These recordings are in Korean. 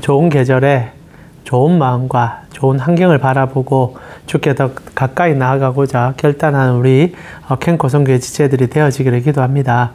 좋은 계절에 좋은 마음과 좋은 환경을 바라보고 주께 더 가까이 나아가고자 결단하는 우리 캔코성교회 지체들이 되어지기를 기도합니다.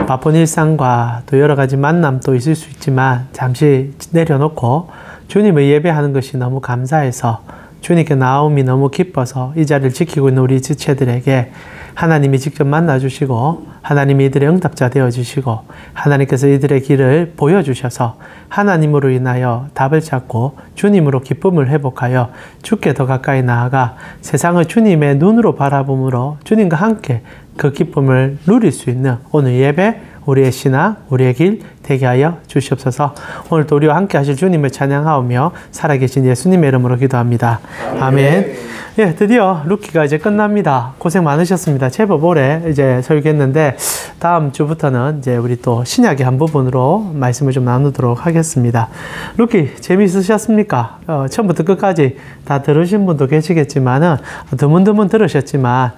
바쁜 일상과 또 여러 가지 만남도 있을 수 있지만 잠시 내려놓고 주님을 예배하는 것이 너무 감사해서 주님께 나옴이 너무 기뻐서 이 자리를 지키고 있는 우리 지체들에게 하나님이 직접 만나주시고 하나님이 이들의 응답자 되어주시고 하나님께서 이들의 길을 보여주셔서 하나님으로 인하여 답을 찾고 주님으로 기쁨을 회복하여 주께 더 가까이 나아가 세상을 주님의 눈으로 바라봄으로 주님과 함께 그 기쁨을 누릴 수 있는 오늘 예배, 우리의 신앙, 우리의 길 되게 하여 주시옵소서. 오늘도 우리와 함께 하실 주님을 찬양하오며 살아계신 예수님의 이름으로 기도합니다. 아멘. 예, 드디어 루키가 이제 끝납니다. 고생 많으셨습니다. 제법 오래 이제 설교했는데 다음 주부터는 이제 우리 또 신약의 한 부분으로 말씀을 좀 나누도록 하겠습니다. 루키 재미있으셨습니까? 처음부터 끝까지 다 들으신 분도 계시겠지만은 드문드문 들으셨지만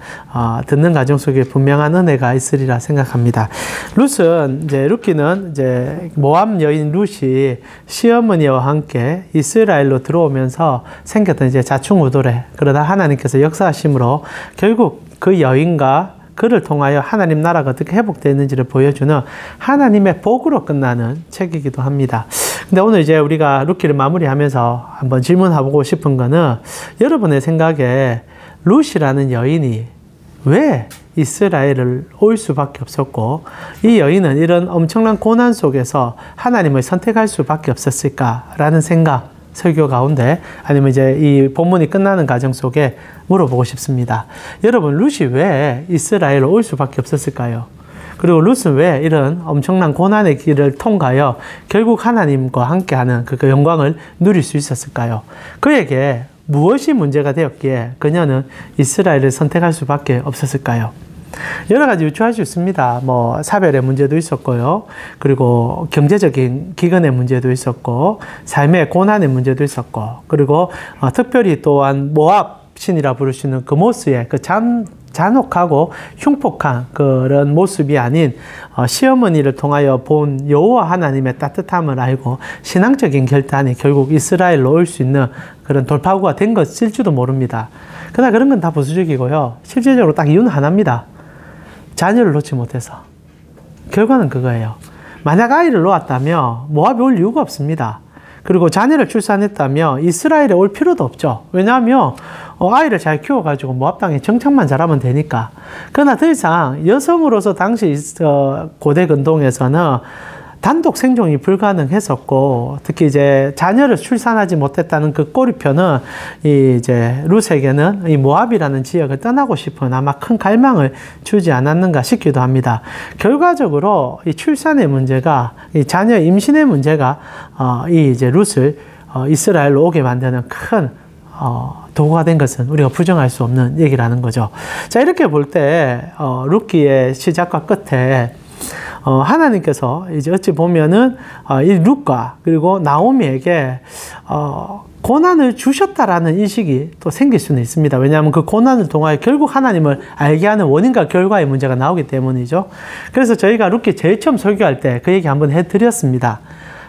듣는 가정 속에 분명한 은혜가 있으리라 생각합니다. 루키는 이제 모압 여인 룻이 시어머니와 함께 이스라엘로 들어오면서 생겼던 이제 자충우돌에 그러다 하나님께서 역사하심으로 결국 그 여인과 그를 통하여 하나님 나라가 어떻게 회복되는지를 보여주는 하나님의 복으로 끝나는 책이기도 합니다. 근데 오늘 이제 우리가 루키를 마무리하면서 한번 질문해보고 싶은 거는 여러분의 생각에 룻이라는 여인이 왜 이스라엘을 올 수밖에 없었고 이 여인은 이런 엄청난 고난 속에서 하나님을 선택할 수밖에 없었을까라는 생각 설교 가운데 아니면 이제 이 본문이 끝나는 과정 속에 물어보고 싶습니다. 여러분 룻이 왜 이스라엘로 올 수밖에 없었을까요? 그리고 룻은 왜 이런 엄청난 고난의 길을 통과하여 결국 하나님과 함께하는 그 영광을 누릴 수 있었을까요? 그에게 무엇이 문제가 되었기에 그녀는 이스라엘을 선택할 수밖에 없었을까요? 여러 가지 유추할 수 있습니다. 뭐 사별의 문제도 있었고요. 그리고 경제적인 기근의 문제도 있었고 삶의 고난의 문제도 있었고 그리고 특별히 또한 모압 신이라 부를 수 있는 그 모스의 그 잔혹하고 흉폭한 그런 모습이 아닌 시어머니를 통하여 본 여호와 하나님의 따뜻함을 알고 신앙적인 결단이 결국 이스라엘로 올 수 있는 그런 돌파구가 된 것일지도 모릅니다. 그러나 그런 건 다 부수적이고요. 실질적으로 딱 이유는 하나입니다. 자녀를 놓지 못해서. 결과는 그거예요. 만약 아이를 놓았다면 모압에 올 이유가 없습니다. 그리고 자녀를 출산했다면 이스라엘에 올 필요도 없죠. 왜냐하면 아이를 잘 키워가지고 모압 땅에 정착만 잘하면 되니까. 그러나 더 이상 여성으로서 당시 고대 근동에서는 단독 생존이 불가능했었고 특히 이제 자녀를 출산하지 못했다는 그 꼬리표는 이제 룻에게는 이 모압이라는 지역을 떠나고 싶은 아마 큰 갈망을 주지 않았는가 싶기도 합니다. 결과적으로 이 출산의 문제가 이 자녀 임신의 문제가 이 이제 룻을 이스라엘로 오게 만드는 큰 도구가 된 것은 우리가 부정할 수 없는 얘기라는 거죠. 자, 이렇게 볼 때 루키의 시작과 끝에 하나님께서 이제 어찌 보면은 이 룻과 그리고 나오미에게 고난을 주셨다라는 인식이 또 생길 수는 있습니다. 왜냐하면 그 고난을 통하여 결국 하나님을 알게 하는 원인과 결과의 문제가 나오기 때문이죠. 그래서 저희가 룻기 제일 처음 설교할 때 그 얘기 한번 해드렸습니다.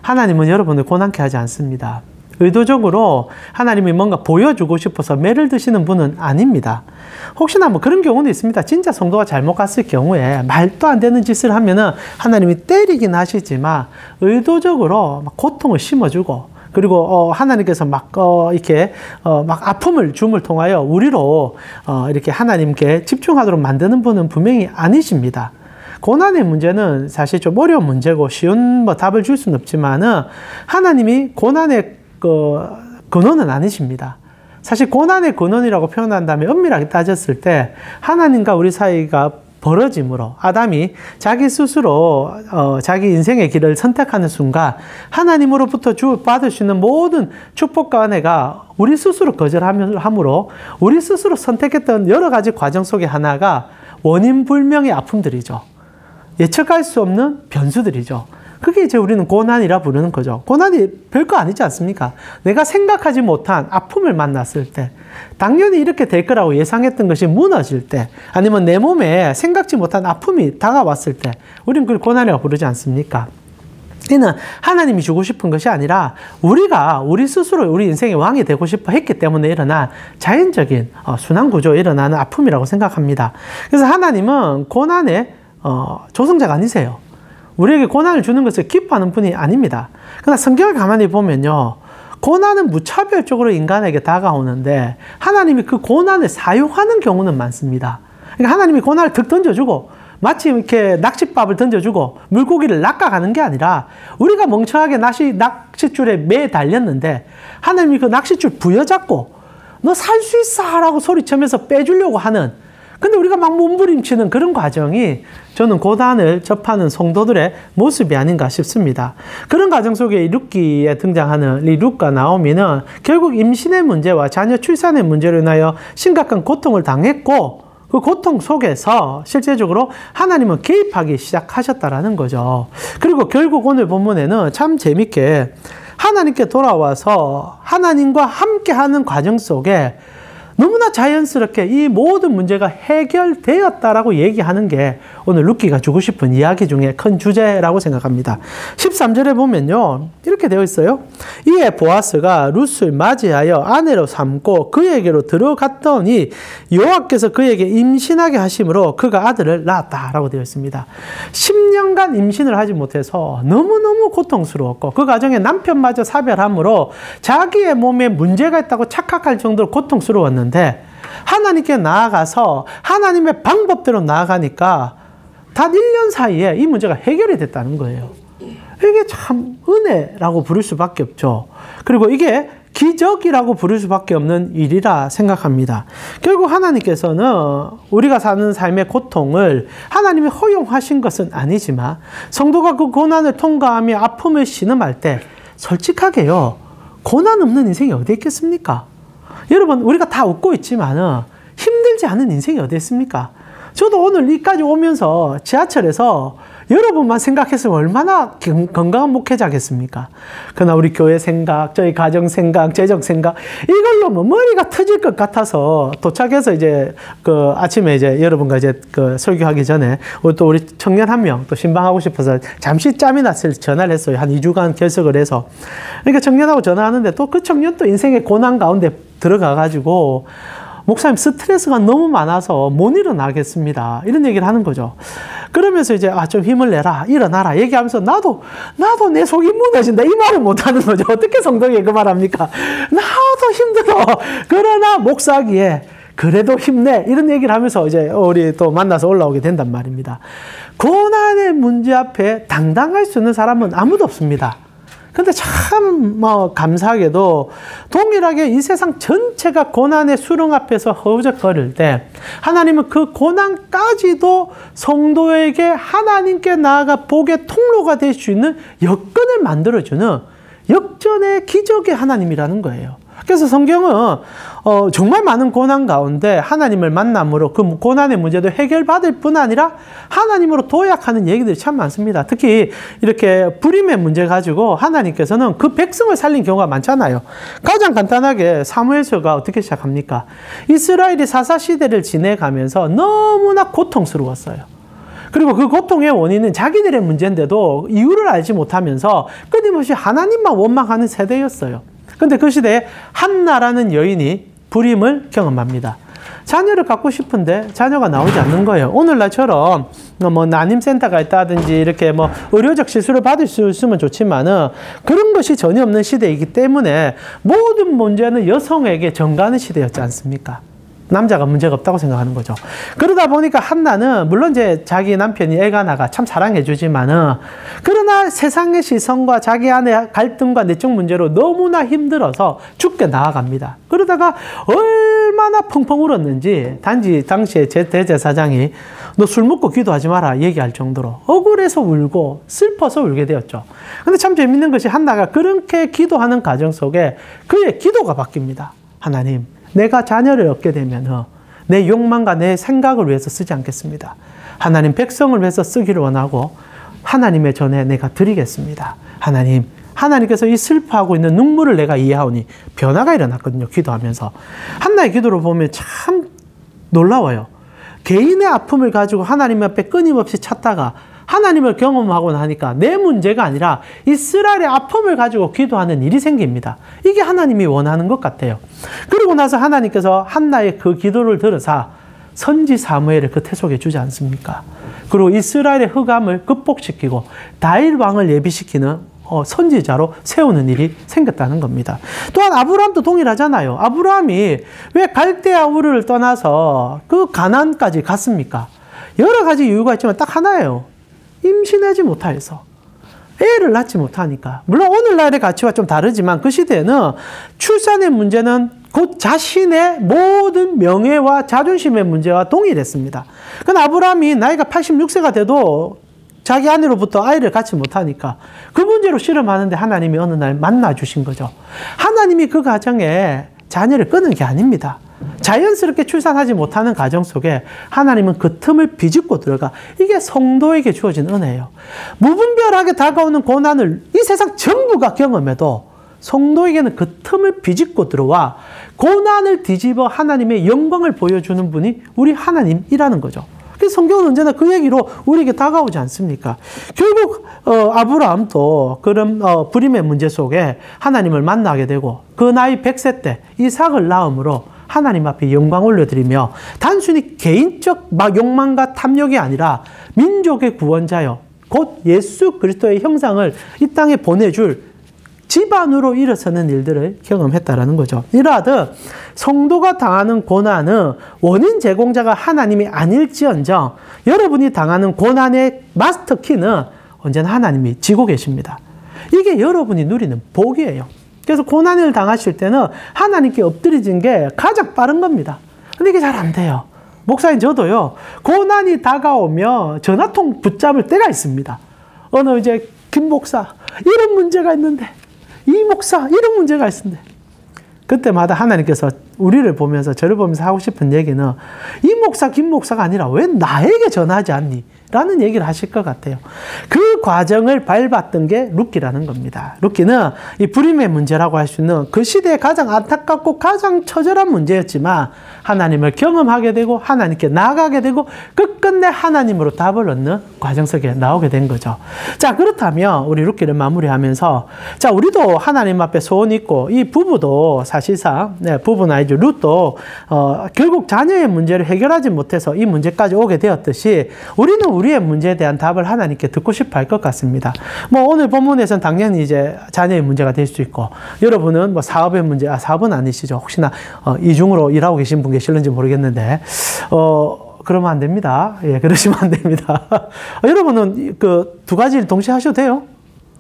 하나님은 여러분을 고난케 하지 않습니다. 의도적으로 하나님이 뭔가 보여주고 싶어서 매를 드시는 분은 아닙니다. 혹시나 뭐 그런 경우는 있습니다. 진짜 성도가 잘못 갔을 경우에 말도 안 되는 짓을 하면은 하나님이 때리긴 하시지만 의도적으로 막 고통을 심어주고 그리고 하나님께서 막 이렇게 막 아픔을 줌을 통하여 우리로 이렇게 하나님께 집중하도록 만드는 분은 분명히 아니십니다. 고난의 문제는 사실 좀 어려운 문제고 쉬운 뭐 답을 줄 수는 없지만은 하나님이 고난의 근원은 아니십니다. 사실 고난의 근원이라고 표현한다면 엄밀하게 따졌을 때 하나님과 우리 사이가 벌어짐으로 아담이 자기 스스로 자기 인생의 길을 선택하는 순간 하나님으로부터 받을 수 있는 모든 축복과 은혜가 우리 스스로 거절함으로 우리 스스로 선택했던 여러 가지 과정 속에 하나가 원인불명의 아픔들이죠. 예측할 수 없는 변수들이죠. 그게 이제 우리는 고난이라 부르는 거죠. 고난이 별거 아니지 않습니까? 내가 생각하지 못한 아픔을 만났을 때, 당연히 이렇게 될 거라고 예상했던 것이 무너질 때, 아니면 내 몸에 생각지 못한 아픔이 다가왔을 때, 우리는 그걸 고난이라고 부르지 않습니까? 이는 하나님이 주고 싶은 것이 아니라 우리가 우리 스스로 우리 인생의 왕이 되고 싶어 했기 때문에 일어난 자연적인 순환 구조에 일어나는 아픔이라고 생각합니다. 그래서 하나님은 고난의 조성자가 아니세요. 우리에게 고난을 주는 것을 기뻐하는 분이 아닙니다. 그러나 성경을 가만히 보면요, 고난은 무차별적으로 인간에게 다가오는데 하나님이 그 고난을 사용하는 경우는 많습니다. 그러니까 하나님이 고난을 득 던져주고 마치 이렇게 낚싯밥을 던져주고 물고기를 낚아가는 게 아니라 우리가 멍청하게 낚싯줄에 매 달렸는데 하나님이 그 낚싯줄 부여잡고 너 살 수 있어 라고 소리치면서 빼주려고 하는, 근데 우리가 막 몸부림치는 그런 과정이 저는 고난을 접하는 성도들의 모습이 아닌가 싶습니다. 그런 과정 속에 룻기에 등장하는 이 룻과 나오미는 결국 임신의 문제와 자녀 출산의 문제로 인하여 심각한 고통을 당했고 그 고통 속에서 실제적으로 하나님은 개입하기 시작하셨다라는 거죠. 그리고 결국 오늘 본문에는 참 재밌게 하나님께 돌아와서 하나님과 함께하는 과정 속에 너무나 자연스럽게 이 모든 문제가 해결되었다라고 얘기하는 게 오늘 룻기가 주고 싶은 이야기 중에 큰 주제라고 생각합니다. 13절에 보면요, 이렇게 되어 있어요. 이에 보아스가 룻을 맞이하여 아내로 삼고 그에게로 들어갔더니 여호와께서 그에게 임신하게 하심으로 그가 아들을 낳았다라고 되어 있습니다. 10년간 임신을 하지 못해서 너무너무 고통스러웠고 그 과정에 남편마저 사별함으로 자기의 몸에 문제가 있다고 착각할 정도로 고통스러웠는데 하나님께 나아가서 하나님의 방법대로 나아가니까 단 1년 사이에 이 문제가 해결이 됐다는 거예요. 이게 참 은혜라고 부를 수밖에 없죠. 그리고 이게 기적이라고 부를 수밖에 없는 일이라 생각합니다. 결국 하나님께서는 우리가 사는 삶의 고통을 하나님이 허용하신 것은 아니지만 성도가 그 고난을 통과하며 아픔을 신음할 때 솔직하게요, 고난 없는 인생이 어디 있겠습니까? 여러분, 우리가 다 웃고 있지만은 힘들지 않은 인생이 어디 있습니까? 저도 오늘 여기까지 오면서 지하철에서 여러분만 생각했으면 얼마나 건강한 목회자겠습니까? 그러나 우리 교회 생각, 저희 가정 생각, 재정 생각, 이걸로 뭐 머리가 터질 것 같아서 도착해서 이제 아침에 이제 여러분과 이제 설교하기 전에 또 우리 청년 한 명 또 신방하고 싶어서 잠시 짬이 났을 전화를 했어요. 한 2주간 결석을 해서. 그러니까 청년하고 전화하는데 또 그 청년 또 인생의 고난 가운데 들어가가지고 목사님 스트레스가 너무 많아서 못 일어나겠습니다. 이런 얘기를 하는 거죠. 그러면서 이제 좀 힘을 내라, 일어나라 얘기하면서 나도 내 속이 무너진다 이 말을 못 하는 거죠. 어떻게 성도에게 그 말합니까? 나도 힘들어. 그러나 목사기에 그래도 힘내 이런 얘기를 하면서 이제 우리 또 만나서 올라오게 된단 말입니다. 고난의 문제 앞에 당당할 수 있는 사람은 아무도 없습니다. 근데 참 감사하게도 동일하게 이 세상 전체가 고난의 수렁 앞에서 허우적거릴 때 하나님은 그 고난까지도 성도에게 하나님께 나아가 복의 통로가 될 수 있는 여건을 만들어주는 역전의 기적의 하나님이라는 거예요. 그래서 성경은 정말 많은 고난 가운데 하나님을 만남으로 그 고난의 문제도 해결받을 뿐 아니라 하나님으로 도약하는 얘기들이 참 많습니다. 특히 이렇게 불임의 문제 가지고 하나님께서는 그 백성을 살린 경우가 많잖아요. 가장 간단하게 사무엘서가 어떻게 시작합니까? 이스라엘이 사사시대를 지내가면서 너무나 고통스러웠어요. 그리고 그 고통의 원인은 자기들의 문제인데도 이유를 알지 못하면서 끊임없이 하나님만 원망하는 세대였어요. 근데 그 시대에 한나라는 여인이 불임을 경험합니다. 자녀를 갖고 싶은데 자녀가 나오지 않는 거예요. 오늘날처럼 난임센터가 있다든지 이렇게 의료적 시술을 받을 수 있으면 좋지만은 그런 것이 전혀 없는 시대이기 때문에 모든 문제는 여성에게 전가하는 시대였지 않습니까? 남자가 문제가 없다고 생각하는 거죠. 그러다 보니까 한나는 물론 이제 자기 남편이 엘가나가 참 사랑해주지만은 그러나 세상의 시선과 자기 안의 갈등과 내적 문제로 너무나 힘들어서 죽게 나아갑니다. 그러다가 얼마나 펑펑 울었는지 당시에 제 대제사장이 너 술 먹고 기도하지 마라 얘기할 정도로 억울해서 울고 슬퍼서 울게 되었죠. 근데 참 재밌는 것이 한나가 그렇게 기도하는 과정 속에 그의 기도가 바뀝니다. 하나님, 내가 자녀를 얻게 되면 내 욕망과 내 생각을 위해서 쓰지 않겠습니다. 하나님 백성을 위해서 쓰기를 원하고 하나님의 전에 내가 드리겠습니다. 하나님께서 이 슬퍼하고 있는 눈물을 내가 이해하오니 변화가 일어났거든요. 기도하면서. 한나의 기도를 보면 참 놀라워요. 개인의 아픔을 가지고 하나님 앞에 끊임없이 찾다가 하나님을 경험하고 나니까 내 문제가 아니라 이스라엘의 아픔을 가지고 기도하는 일이 생깁니다. 이게 하나님이 원하는 것 같아요. 그러고 나서 하나님께서 한나의 그 기도를 들으사 선지 사무엘을 그 태속에 주지 않습니까? 그리고 이스라엘의 흑암을 극복시키고 다윗 왕을 예비시키는 선지자로 세우는 일이 생겼다는 겁니다. 또한 아브라함도 동일하잖아요. 아브라함이 왜 갈대아 우르를 떠나서 그 가나안까지 갔습니까? 여러 가지 이유가 있지만 딱 하나예요. 임신하지 못해서. 애를 낳지 못하니까. 물론 오늘날의 가치와 좀 다르지만 그 시대에는 출산의 문제는 곧 자신의 모든 명예와 자존심의 문제와 동일했습니다. 그러나 아브라함이 나이가 86세가 돼도 자기 아내로부터 아이를 갖지 못하니까 그 문제로 씨름하는데 하나님이 어느 날 만나주신 거죠. 하나님이 그 가정에 자녀를 끊은 게 아닙니다. 자연스럽게 출산하지 못하는 가정 속에 하나님은 그 틈을 비집고 들어가. 이게 성도에게 주어진 은혜예요. 무분별하게 다가오는 고난을 이 세상 전부가 경험해도 성도에게는 그 틈을 비집고 들어와 고난을 뒤집어 하나님의 영광을 보여주는 분이 우리 하나님이라는 거죠. 그래서 성경은 언제나 그 얘기로 우리에게 다가오지 않습니까? 결국 아브라함도 그런 불임의 문제 속에 하나님을 만나게 되고 그 나이 100세 때 이삭을 낳음으로 하나님 앞에 영광 올려드리며 단순히 개인적 욕망과 탐욕이 아니라 민족의 구원자여 곧 예수 그리스도의 형상을 이 땅에 보내줄 집안으로 일어서는 일들을 경험했다라는 거죠. 이러하듯 성도가 당하는 고난은 원인 제공자가 하나님이 아닐지언정 여러분이 당하는 고난의 마스터키는 언제나 하나님이 지고 계십니다. 이게 여러분이 누리는 복이에요. 그래서 고난을 당하실 때는 하나님께 엎드리는 게 가장 빠른 겁니다. 근데 이게 잘 안 돼요. 목사님 저도요. 고난이 다가오면 전화통 붙잡을 때가 있습니다. 어느 이제 김 목사 이런 문제가 있는데 이 목사 이런 문제가 있는데 그때마다 하나님께서 우리를 보면서 저를 보면서 하고 싶은 얘기는 이 목사 김 목사가 아니라 왜 나에게 전하지 않니? 라는 얘기를 하실 것 같아요. 그 과정을 밟았던 게 룻기라는 겁니다. 룻기는 이 불임의 문제라고 할 수 있는 그 시대에 가장 안타깝고 가장 처절한 문제였지만 하나님을 경험하게 되고 하나님께 나아가게 되고 끝끝내 하나님으로 답을 얻는 과정 속에 나오게 된 거죠. 자, 그렇다면 우리 룻기를 마무리하면서 자, 우리도 하나님 앞에 소원이 있고 이 부부도 사실상 부부는 아니죠. 룻도 결국 자녀의 문제를 해결하지 못해서 이 문제까지 오게 되었듯이 우리는 우리의 문제에 대한 답을 하나님께 듣고 싶어 할 것 같습니다. 뭐 오늘 본문에서는 당연히 이제 자녀의 문제가 될 수 있고 여러분은 뭐 사업의 문제, 사업은 아니시죠. 혹시나 이중으로 일하고 계신 분 계실는지 모르겠는데 그러면 안 됩니다. 예, 그러시면 안 됩니다. 여러분은 그 두 가지를 동시에 하셔도 돼요.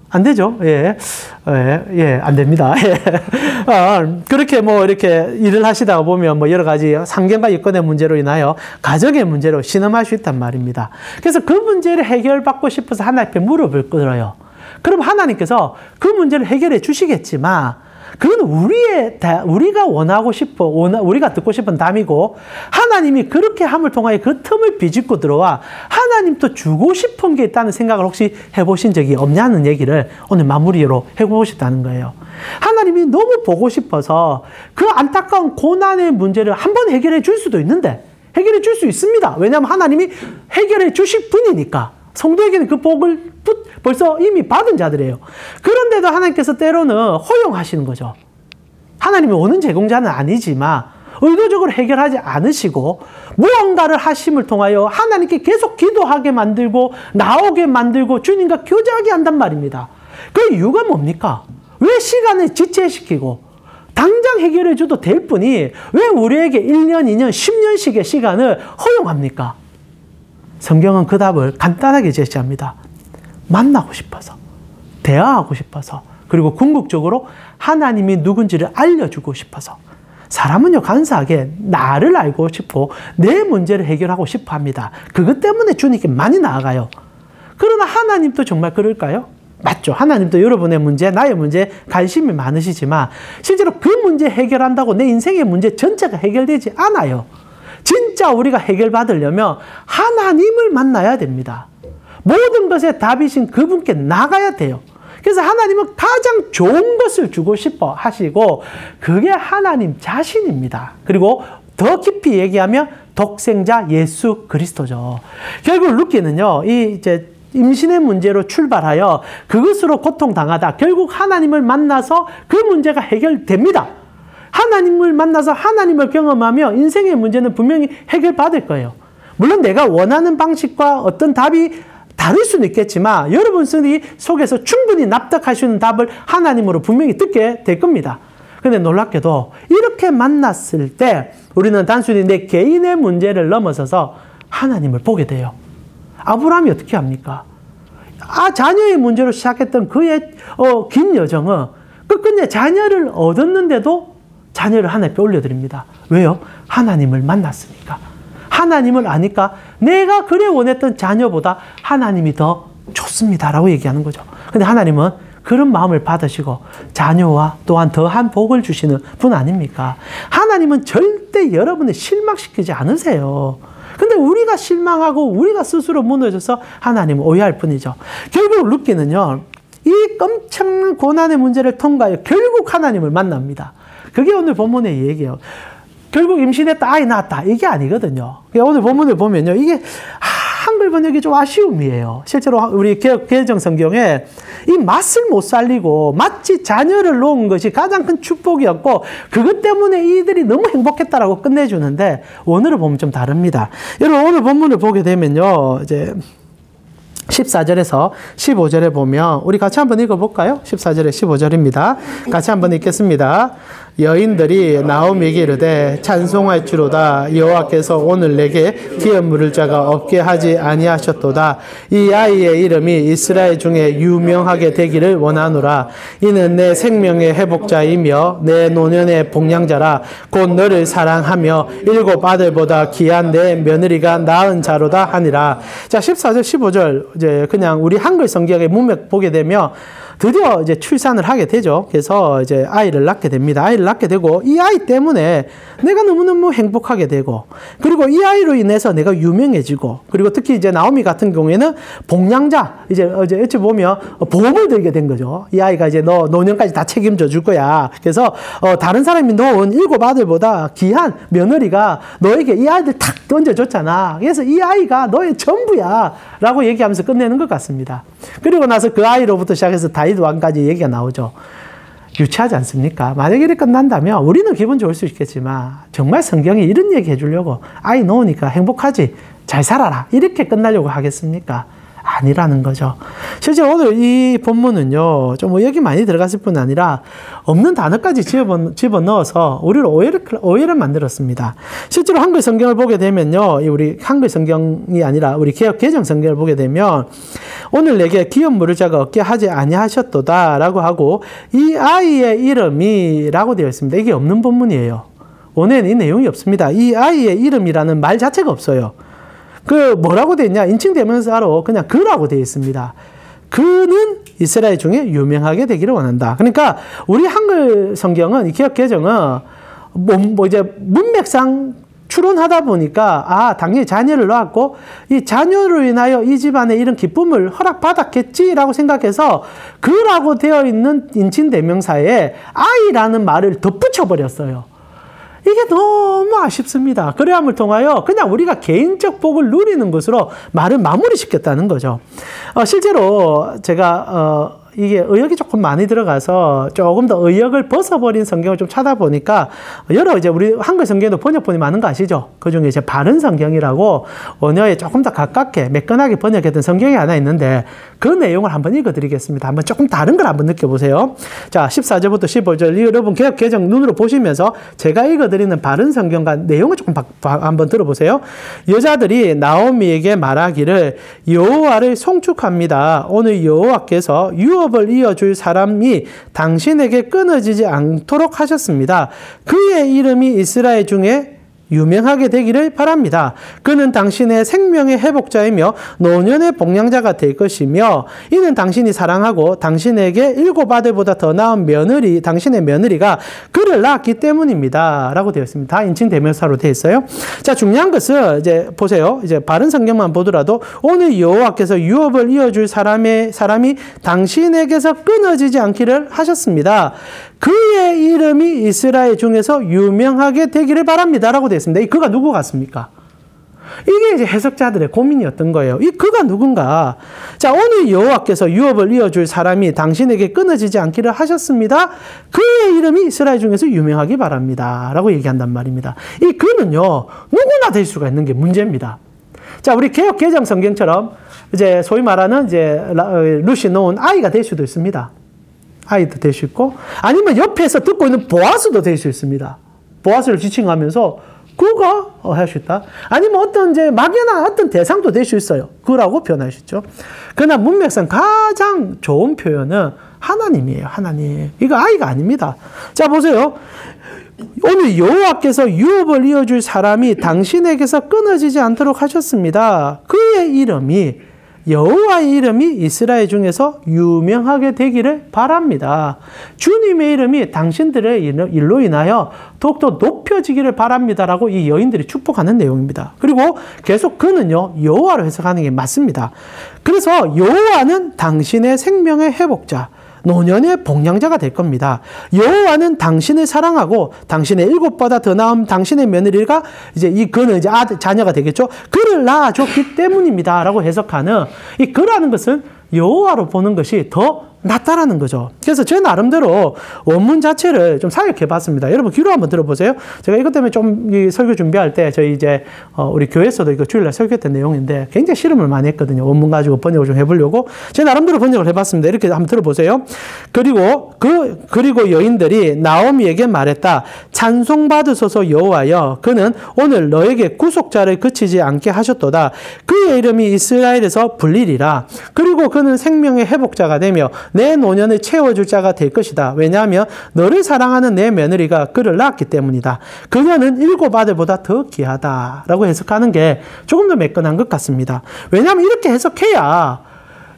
안 되죠. 예. 예, 안 됩니다. 예. 그렇게 뭐 이렇게 일을 하시다가 보면 뭐 여러 가지 상경과 여건의 문제로 인하여 가정의 문제로 신음할 수 있단 말입니다. 그래서 그 문제를 해결받고 싶어서 하나님 앞에 무릎을 꿇어요. 그럼 하나님께서 그 문제를 해결해 주시겠지만 그건 우리가 원하고 싶어, 우리가 듣고 싶은 답이고 하나님이 그렇게 함을 통하여 그 틈을 비집고 들어와 하나님도 주고 싶은 게 있다는 생각을 혹시 해보신 적이 없냐는 얘기를 오늘 마무리로 해보고 싶다는 거예요. 하나님이 너무 보고 싶어서 그 안타까운 고난의 문제를 한번 해결해 줄 수도 있는데 해결해 줄 수 있습니다. 왜냐하면 하나님이 해결해 주실 분이니까. 성도에게는 그 복을 벌써 이미 받은 자들이에요. 그런데도 하나님께서 때로는 허용하시는 거죠. 하나님이 오는 제공자는 아니지만 의도적으로 해결하지 않으시고 무언가를 하심을 통하여 하나님께 계속 기도하게 만들고 나오게 만들고 주님과 교제하게 한단 말입니다. 그 이유가 뭡니까? 왜 시간을 지체시키고 당장 해결해 줘도 될 뿐이 왜 우리에게 1년, 2년, 10년씩의 시간을 허용합니까? 성경은 그 답을 간단하게 제시합니다. 만나고 싶어서, 대화하고 싶어서, 그리고 궁극적으로 하나님이 누군지를 알려주고 싶어서. 사람은요, 간사하게 나를 알고 싶고 내 문제를 해결하고 싶어 합니다. 그것 때문에 주님께 많이 나아가요. 그러나 하나님도 정말 그럴까요? 맞죠. 하나님도 여러분의 문제, 나의 문제에 관심이 많으시지만 실제로 그 문제 해결한다고 내 인생의 문제 전체가 해결되지 않아요. 진짜 우리가 해결받으려면 하나님을 만나야 됩니다. 모든 것의 답이신 그분께 나가야 돼요. 그래서 하나님은 가장 좋은 것을 주고 싶어 하시고 그게 하나님 자신입니다. 그리고 더 깊이 얘기하면 독생자 예수 그리스도죠. 결국 룻기는요, 이 이제 임신의 문제로 출발하여 그것으로 고통당하다 결국 하나님을 만나서 그 문제가 해결됩니다. 하나님을 만나서 하나님을 경험하며 인생의 문제는 분명히 해결받을 거예요. 물론 내가 원하는 방식과 어떤 답이 다를 수는 있겠지만 여러분들이 속에서 충분히 납득할 수 있는 답을 하나님으로 분명히 듣게 될 겁니다. 근데 놀랍게도 이렇게 만났을 때 우리는 단순히 내 개인의 문제를 넘어서서 하나님을 보게 돼요. 아브라함이 어떻게 합니까? 자녀의 문제로 시작했던 그의 긴 여정은 끝끝내 자녀를 얻었는데도 자녀를 하나님께 올려드립니다. 왜요? 하나님을 만났으니까. 하나님을 아니까 내가 그래 원했던 자녀보다 하나님이 더 좋습니다라고 얘기하는 거죠. 근데 하나님은 그런 마음을 받으시고 자녀와 또한 더한 복을 주시는 분 아닙니까? 하나님은 절대 여러분을 실망시키지 않으세요. 근데 우리가 실망하고 우리가 스스로 무너져서 하나님을 오해할 뿐이죠. 결국 룻기는요, 이 엄청난 고난의 문제를 통과해 결국 하나님을 만납니다. 그게 오늘 본문의 얘기예요. 결국 임신했다, 아이 낳았다, 이게 아니거든요. 오늘 본문을 보면요, 이게 한글 번역이 좀 아쉬움이에요. 실제로 우리 개정 성경에 이 맛을 못 살리고 마치 자녀를 놓은 것이 가장 큰 축복이었고 그것 때문에 이들이 너무 행복했다라고 끝내주는데 오늘을 보면 좀 다릅니다. 여러분 오늘 본문을 보게 되면요, 이제 14절에서 15절에 보면 우리 같이 한번 읽어볼까요? 14절에 15절입니다. 같이 한번 읽겠습니다. 여인들이 나오미에게 이르되 찬송할지로다 여호와께서 오늘 내게 기업 물을 자가 없게 하지 아니하셨도다. 이 아이의 이름이 이스라엘 중에 유명하게 되기를 원하노라. 이는 내 생명의 회복자이며 내 노년의 복량자라. 곧 너를 사랑하며 일곱 아들보다 귀한 내 며느리가 낳은 자로다 하니라. 자, 14절 15절 이제 그냥 우리 한글 성경의 문맥 보게 되면 드디어 이제 출산을 하게 되죠. 그래서 이제 아이를 낳게 됩니다. 아이를 낳게 되고 이 아이 때문에 내가 너무너무 행복하게 되고 그리고 이 아이로 인해서 내가 유명해지고 그리고 특히 이제 나오미 같은 경우에는 복량자 이제 어찌 보면 보험을 들게 된 거죠. 이 아이가 이제 너 노년까지 다 책임져 줄 거야. 그래서 다른 사람이 놓은 일곱 아들보다 귀한 며느리가 너에게 이 아이들 탁 던져줬잖아. 그래서 이 아이가 너의 전부야 라고 얘기하면서 끝내는 것 같습니다. 그리고 나서 그 아이로부터 시작해서 다윗 왕까지 얘기가 나오죠. 유치하지 않습니까? 만약에 이렇게 끝난다면 우리는 기분 좋을 수 있겠지만 정말 성경이 이런 얘기 해주려고 아이 놓으니까 행복하지? 잘 살아라. 이렇게 끝나려고 하겠습니까? 아니라는 거죠. 실제 오늘 이 본문은요, 좀 여기 많이 들어갔을 뿐 아니라 없는 단어까지 집어넣어서 우리를 오해를 만들었습니다. 실제로 한글 성경을 보게 되면요, 우리 한글 성경이 아니라 우리 개정 성경을 보게 되면 오늘 내게 기업 물을 자가 없게 하지 아니하셨도다 라고 하고 이 아이의 이름이 라고 되어 있습니다. 이게 없는 본문이에요. 오늘은 이 내용이 없습니다. 이 아이의 이름이라는 말 자체가 없어요. 뭐라고 되어 있냐? 인칭대명사로 그냥 그라고 되어 있습니다. 그는 이스라엘 중에 유명하게 되기를 원한다. 그러니까 우리 한글 성경은, 이 기역 개정은 이제 문맥상 추론하다 보니까 당연히 자녀를 낳았고 이 자녀로 인하여 이 집안에 이런 기쁨을 허락받았겠지라고 생각해서 그라고 되어 있는 인칭대명사에 아이라는 말을 덧붙여버렸어요. 이게 너무 아쉽습니다. 그래함을 통하여 그냥 우리가 개인적 복을 누리는 것으로 말을 마무리시켰다는 거죠. 실제로 제가 이게 의역이 조금 많이 들어가서 조금 더 의역을 벗어버린 성경을 좀 찾아보니까 여러 이제 우리 한글 성경에도 번역본이 많은 거 아시죠? 그 중에 이제 바른 성경이라고 원어에 조금 더 가깝게 매끈하게 번역했던 성경이 하나 있는데 그 내용을 한번 읽어드리겠습니다. 한번 조금 다른 걸 한번 느껴보세요. 자, 14절부터 15절 여러분 개정 눈으로 보시면서 제가 읽어드리는 바른 성경과 내용을 조금 한번 들어보세요. 여자들이 나오미에게 말하기를 여호와를 송축합니다. 오늘 여호와께서 유업을 이어줄 사람이 당신에게 끊어지지 않도록 하셨습니다. 그의 이름이 이스라엘 중에 유명하게 되기를 바랍니다. 그는 당신의 생명의 회복자이며 노년의 복량자가 될 것이며 이는 당신이 사랑하고 당신에게 일곱 아들보다 더 나은 며느리, 당신의 며느리가 그를 낳았기 때문입니다. 라고 되어 있습니다. 다 인칭 대명사로 되어 있어요. 자, 중요한 것은 이제 보세요. 이제 바른 성경만 보더라도 오늘 여호와께서 유업을 이어줄 사람이 당신에게서 끊어지지 않기를 하셨습니다. 그의 이름이 이스라엘 중에서 유명하게 되기를 바랍니다. 라고 되어 있습니다. 이 그가 누구 같습니까? 이게 이제 해석자들의 고민이었던 거예요. 이 그가 누군가? 자, 오늘 여호와께서 유업을 이어줄 사람이 당신에게 끊어지지 않기를 하셨습니다. 그의 이름이 이스라엘 중에서 유명하기 바랍니다. 라고 얘기한단 말입니다. 이 그는요, 누구나 될 수가 있는 게 문제입니다. 자, 우리 개역 개정 성경처럼 이제 소위 말하는 이제 룻이 놓은 아이가 될 수도 있습니다. 아이도 될 수 있고, 아니면 옆에서 듣고 있는 보아스도 될 수 있습니다. 보아스를 지칭하면서 그가 할 수 있다. 아니면 어떤 이제 막연한 어떤 대상도 될 수 있어요. 그라고 표현할 수 있죠. 그러나 문맥상 가장 좋은 표현은 하나님이에요. 하나님. 이거 아이가 아닙니다. 자, 보세요. 오늘 여호와께서 유업을 이어줄 사람이 당신에게서 끊어지지 않도록 하셨습니다. 그의 이름이, 여호와의 이름이 이스라엘 중에서 유명하게 되기를 바랍니다. 주님의 이름이 당신들의 일로 인하여 더욱더 높여지기를 바랍니다라고 이 여인들이 축복하는 내용입니다. 그리고 계속 그는요, 여호와로 해석하는 게 맞습니다. 그래서 여호와는 당신의 생명의 회복자, 노년의 복량자가 될 겁니다. 여호와는 당신을 사랑하고 당신의 7보다 더 나은 당신의 며느리가 이제 이 그는 이제 자녀가 되겠죠. 그를 낳아줬기 때문입니다라고 해석하는 이 그라는 것은 여호와로 보는 것이 더 낫다라는 거죠. 그래서 제 나름대로 원문 자체를 좀 사역해 봤습니다. 여러분 귀로 한번 들어보세요. 제가 이것 때문에 좀 이 설교 준비할 때 저희 이제 우리 교회에서도 이거 주일날 설교했던 내용인데 굉장히 실험을 많이 했거든요. 원문 가지고 번역을 좀 해보려고 제 나름대로 번역을 해봤습니다. 이렇게 한번 들어보세요. 그리고 여인들이 나오미에게 말했다. 찬송받으소서 여호와여, 그는 오늘 너에게 구속자를 그치지 않게 하셨도다. 그의 이름이 이스라엘에서 불리리라. 그리고 그는 생명의 회복자가 되며 내 노년을 채워줄 자가 될 것이다. 왜냐하면 너를 사랑하는 내 며느리가 그를 낳았기 때문이다. 그녀는 7 아들보다 더 귀하다라고 해석하는 게 조금 더 매끈한 것 같습니다. 왜냐하면 이렇게 해석해야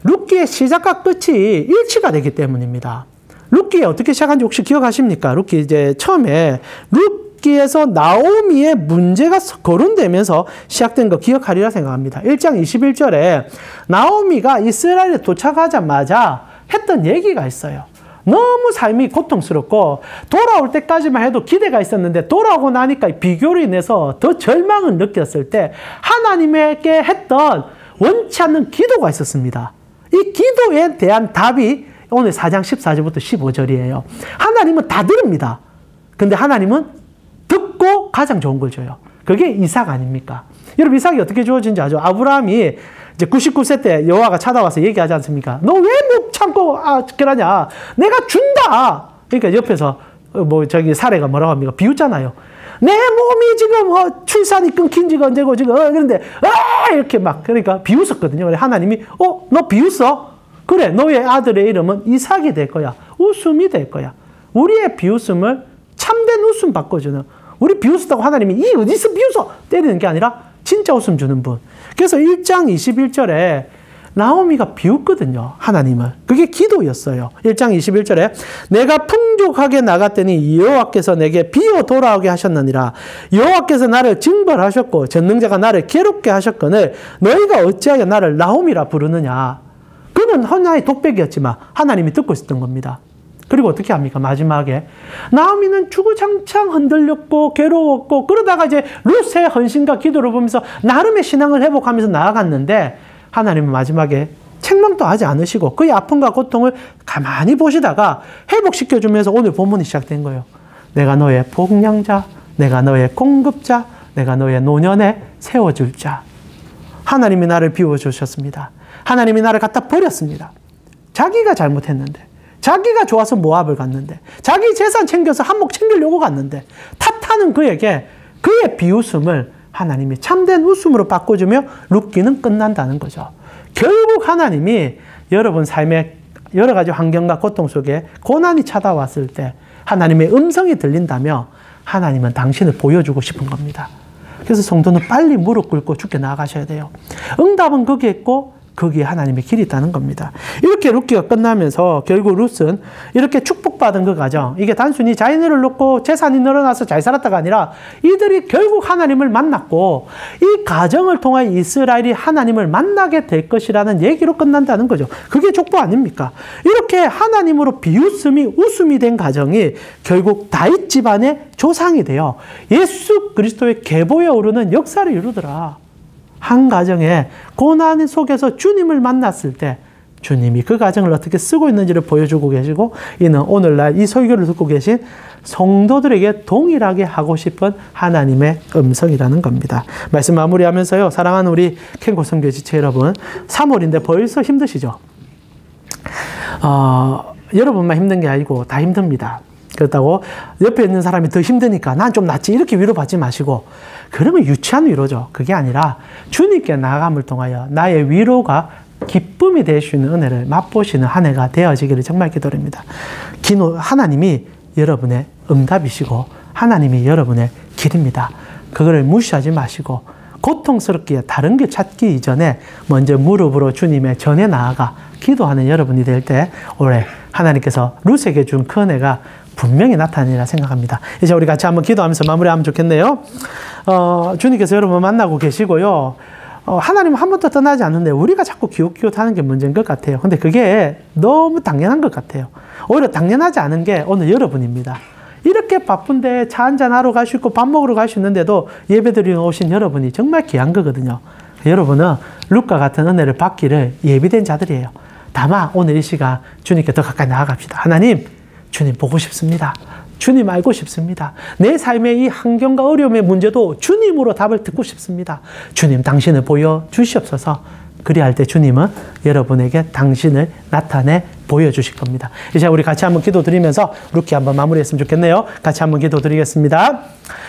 룻기의 시작과 끝이 일치가 되기 때문입니다. 룻기에 어떻게 시작한지 혹시 기억하십니까? 룻기 이제 처음에 룻기에서 나오미의 문제가 거론되면서 시작된 거 기억하리라 생각합니다. 1장 21절에 나오미가 이스라엘에 도착하자마자 했던 얘기가 있어요. 너무 삶이 고통스럽고 돌아올 때까지만 해도 기대가 있었는데 돌아오고 나니까 비교로 인해서 더 절망을 느꼈을 때 하나님에게 했던 원치 않는 기도가 있었습니다. 이 기도에 대한 답이 오늘 4장 14절부터 15절이에요. 하나님은 다 들읍니다. 근데 하나님은 듣고 가장 좋은 걸 줘요. 그게 이삭 아닙니까? 여러분 이삭이 어떻게 주어진지 아죠? 아브라함이 이제 99세 때 여호와가 찾아와서 얘기하지 않습니까? 너 왜 못 참고 그러냐? 내가 준다. 그러니까 옆에서 사례가 뭐라고 합니까? 비웃잖아요. 내 몸이 지금 출산이 끊긴 지가 언제고 지금 그런데 이렇게 막 그러니까 비웃었거든요. 하나님이 너 비웃어? 그래, 너의 아들의 이름은 이삭이 될 거야. 웃음이 될 거야. 우리의 비웃음을 참된 웃음 바꿔주는, 우리 비웃었다고 하나님이 이 어디서 비웃어? 때리는 게 아니라 진짜 웃음 주는 분. 그래서 1장 21절에 나오미가 비웃거든요, 하나님을. 그게 기도였어요. 1장 21절에 내가 풍족하게 나갔더니 여호와께서 내게 비어 돌아오게 하셨느니라. 여호와께서 나를 징벌하셨고 전능자가 나를 괴롭게 하셨거늘 너희가 어찌하여 나를 나오미라 부르느냐. 그는 하나의 독백이었지만 하나님이 듣고 있었던 겁니다. 그리고 어떻게 합니까? 마지막에 나오미는 주구장창 흔들렸고 괴로웠고 그러다가 이제 룻의 헌신과 기도를 보면서 나름의 신앙을 회복하면서 나아갔는데 하나님은 마지막에 책망도 하지 않으시고 그의 아픔과 고통을 가만히 보시다가 회복시켜주면서 오늘 본문이 시작된 거예요. 내가 너의 복량자, 내가 너의 공급자, 내가 너의 노년에 세워줄 자. 하나님이 나를 비워주셨습니다. 하나님이 나를 갖다 버렸습니다. 자기가 잘못했는데, 자기가 좋아서 모압을 갔는데, 자기 재산 챙겨서 한몫 챙기려고 갔는데 탓하는 그에게 그의 비웃음을 하나님이 참된 웃음으로 바꿔주며 룻기는 끝난다는 거죠. 결국 하나님이 여러분 삶의 여러 가지 환경과 고통 속에 고난이 찾아왔을 때 하나님의 음성이 들린다며 하나님은 당신을 보여주고 싶은 겁니다. 그래서 성도는 빨리 무릎 꿇고 주께 나아가셔야 돼요. 응답은 거기에 있고 거기에 하나님의 길이 있다는 겁니다. 이렇게 룻기가 끝나면서 결국 룻은 이렇게 축복받은 그 가정, 이게 단순히 자녀를 놓고 재산이 늘어나서 잘 살았다가 아니라 이들이 결국 하나님을 만났고 이 가정을 통해 이스라엘이 하나님을 만나게 될 것이라는 얘기로 끝난다는 거죠. 그게 족보 아닙니까? 이렇게 하나님으로 비웃음이 웃음이 된 가정이 결국 다윗 집안의 조상이 되어 예수 그리스도의 계보에 오르는 역사를 이루더라. 한 가정에 고난 속에서 주님을 만났을 때 주님이 그 가정을 어떻게 쓰고 있는지를 보여주고 계시고, 이는 오늘날 이 설교를 듣고 계신 성도들에게 동일하게 하고 싶은 하나님의 음성이라는 겁니다. 말씀 마무리하면서요, 사랑하는 우리 캔고 선교회 지체 여러분, 3월인데 벌써 힘드시죠? 여러분만 힘든 게 아니고 다 힘듭니다. 그렇다고 옆에 있는 사람이 더 힘드니까 난 좀 낫지 이렇게 위로받지 마시고, 그러면 유치한 위로죠. 그게 아니라 주님께 나아감을 통하여 나의 위로가 기쁨이 될 수 있는 은혜를 맛보시는 한 해가 되어지기를 정말 기도합니다. 하나님이 여러분의 응답이시고 하나님이 여러분의 길입니다. 그거를 무시하지 마시고 고통스럽게 다른 길 찾기 이전에 먼저 무릎으로 주님의 전에 나아가 기도하는 여러분이 될 때 올해 하나님께서 룻에게 준 그 은혜가 분명히 나타나리라 생각합니다. 이제 우리 같이 한번 기도하면서 마무리하면 좋겠네요. 주님께서 여러분 만나고 계시고요. 하나님은 한 번도 떠나지 않는데 우리가 자꾸 기웃기웃하는 게 문제인 것 같아요. 근데 그게 너무 당연한 것 같아요. 오히려 당연하지 않은 게 오늘 여러분입니다. 이렇게 바쁜데 차 한잔하러 갈 수 있고 밥 먹으러 갈 수 있는데도 예배드리러 오신 여러분이 정말 귀한 거거든요. 여러분은 룻과 같은 은혜를 받기를 예비된 자들이에요. 다만 오늘 이 시간 주님께 더 가까이 나아갑시다. 하나님, 주님 보고 싶습니다. 주님 알고 싶습니다. 내 삶의 이 환경과 어려움의 문제도 주님으로 답을 듣고 싶습니다. 주님 당신을 보여주시옵소서. 그리할 때 주님은 여러분에게 당신을 나타내 보여주실 겁니다. 이제 우리 같이 한번 기도 드리면서 룻기 한번 마무리했으면 좋겠네요. 같이 한번 기도 드리겠습니다.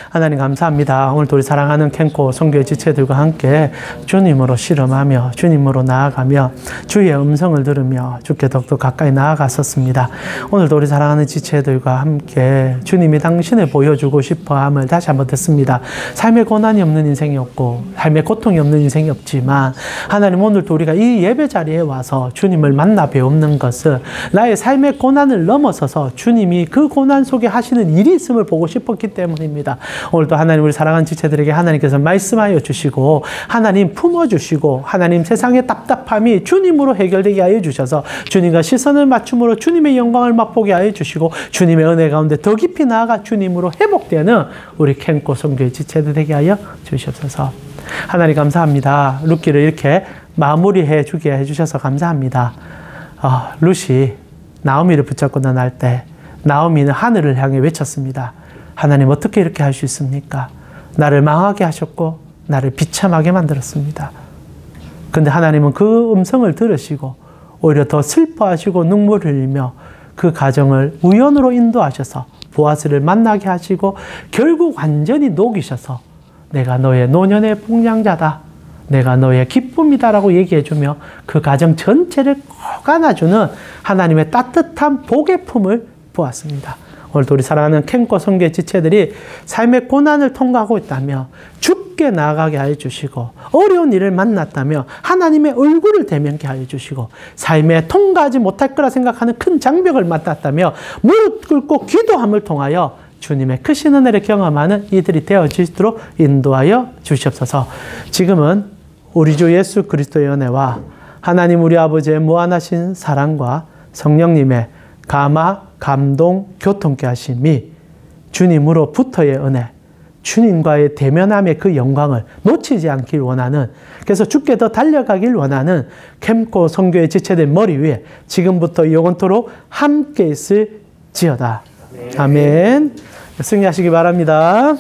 하나님 감사합니다. 오늘도 우리 사랑하는 캔코 선교회 지체들과 함께 주님으로 실험하며 주님으로 나아가며 주의 음성을 들으며 주께 더욱더 가까이 나아갔었습니다. 오늘도 우리 사랑하는 지체들과 함께 주님이 당신을 보여주고 싶어함을 다시 한번 듣습니다. 삶의 고난이 없는 인생이 없고 삶의 고통이 없는 인생이 없지만 하나님, 오늘도 우리가 이 예배 자리에 와서 주님을 만나 배우는 것은 나의 삶의 고난을 넘어서서 주님이 그 고난 속에 하시는 일이 있음을 보고 싶었기 때문입니다. 오늘도 하나님, 우리 사랑하는 지체들에게 하나님께서 말씀하여 주시고 하나님 품어주시고 하나님 세상의 답답함이 주님으로 해결되게 하여 주셔서 주님과 시선을 맞춤으로 주님의 영광을 맛보게 하여 주시고 주님의 은혜 가운데 더 깊이 나아가 주님으로 회복되는 우리 캔코 선교회 지체들 되게 하여 주시옵소서. 하나님 감사합니다. 룻기를 이렇게 마무리해 주게 해주셔서 감사합니다. 룻이 나오미를 붙잡고 떠날 때 나오미는 하늘을 향해 외쳤습니다. 하나님, 어떻게 이렇게 할 수 있습니까? 나를 망하게 하셨고 나를 비참하게 만들었습니다. 그런데 하나님은 그 음성을 들으시고 오히려 더 슬퍼하시고 눈물을 흘리며 그 가정을 우연으로 인도하셔서 보아스를 만나게 하시고 결국 완전히 녹이셔서 내가 너의 노년의 복량자다, 내가 너의 기쁨이다라고 얘기해주며 그 가정 전체를 꼭 안아주는 하나님의 따뜻한 복의 품을 보았습니다. 오늘도 우리 사랑하는 캔코 선교회 지체들이 삶의 고난을 통과하고 있다며 죽게 나아가게 하여 주시고 어려운 일을 만났다며 하나님의 얼굴을 대면케 하여 주시고 삶에 통과하지 못할 거라 생각하는 큰 장벽을 만났다며 무릎 꿇고 기도함을 통하여 주님의 크신 은혜를 경험하는 이들이 되어지도록 인도하여 주시옵소서. 지금은 우리 주 예수 그리스도의 은혜와 하나님 우리 아버지의 무한하신 사랑과 성령님의 감화, 감동, 교통케 하심이 주님으로부터의 은혜, 주님과의 대면함의 그 영광을 놓치지 않길 원하는, 그래서 주께 더 달려가길 원하는 캔코 선교회 지체들 머리 위에 지금부터 영원토록 함께 있을지어다. 아멘. 승리하시기 바랍니다.